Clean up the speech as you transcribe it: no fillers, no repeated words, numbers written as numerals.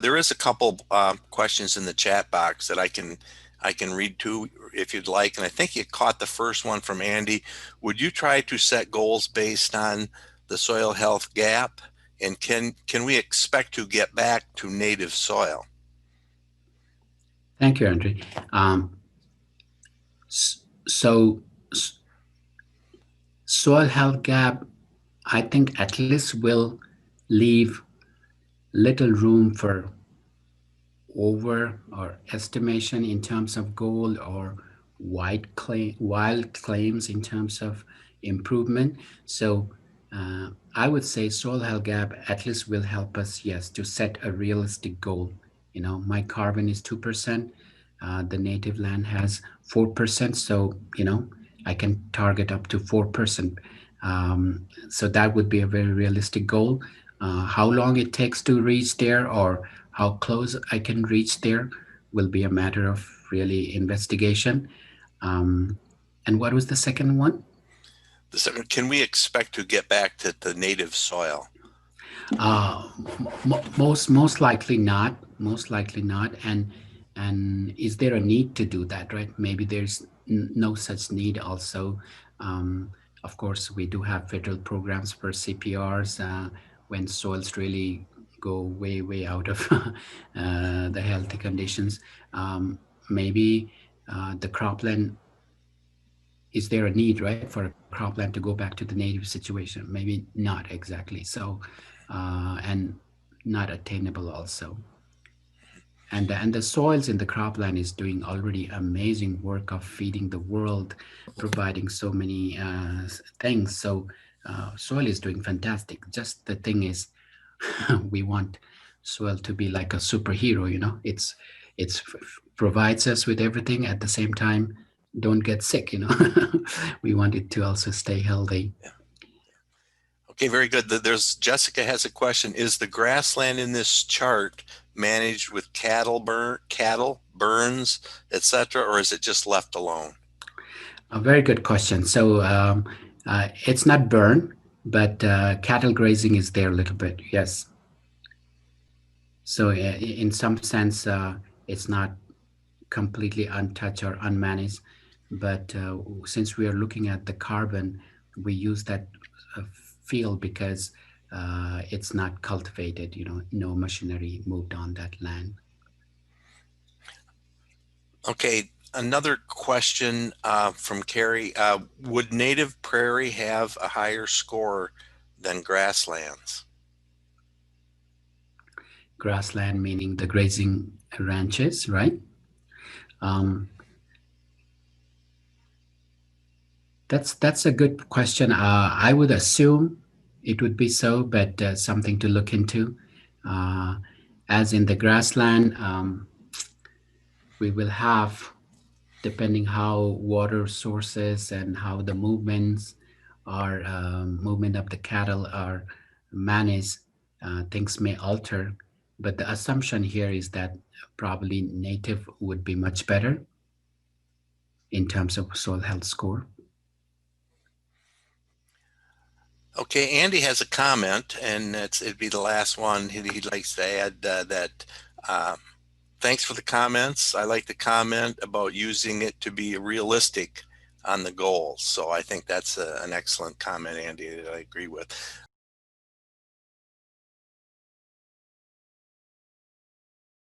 there is a couple questions in the chat box that I can read to if you'd like. And I think you caught the first one from Andy. Would you try to set goals based on the soil health gap? And can we expect to get back to native soil? Thank you, Andre. So soil health gap, I think at least will leave little room for over or estimation in terms of goal or wild claims in terms of improvement. So I would say soil health gap at least will help us, yes, to set a realistic goal. You know, my carbon is 2%. The native land has 4%. So, you know, I can target up to 4%. So that would be a very realistic goal. How long it takes to reach there or how close I can reach there will be a matter of really investigation. Um, and what was the second one? Can we expect to get back to the native soil? Most likely not. Most likely not. And is there a need to do that? Right? Maybe there's no such need. Also, of course, we do have federal programs for CPRs when soils really go way out of the healthy conditions. Maybe the cropland, is there a need, right, for a cropland to go back to the native situation? Maybe not exactly. So, and not attainable also. And the soils in the cropland is doing already amazing work of feeding the world, providing so many things. So soil is doing fantastic. Just the thing is, we want soil to be like a superhero. You know, it's provides us with everything at the same time. Don't get sick. You know, we want it to also stay healthy. Yeah. Okay, very good. There's Jessica has a question. Is the grassland in this chart managed with cattle burns, etc., or is it just left alone? A very good question. So it's not burn, but cattle grazing is there a little bit. Yes. So in some sense, it's not completely untouched or unmanaged. But since we are looking at the carbon, we use that uh, field because it's not cultivated. You know, no machinery moved on that land. Okay, another question from Carrie. Would native prairie have a higher score than grasslands? Grassland meaning the grazing ranches, right? Um, that's a good question. I would assume it would be so, but something to look into. Uh, as in the grassland, we will have, depending how water sources and how the movements are, movement of the cattle are managed, things may alter. But the assumption here is that probably native would be much better in terms of soil health score. Okay, Andy has a comment, and it'd be the last one. He'd likes to add that uh, thanks for the comments. I like the comment about using it to be realistic on the goals. So I think that's an excellent comment, Andy, that I agree with.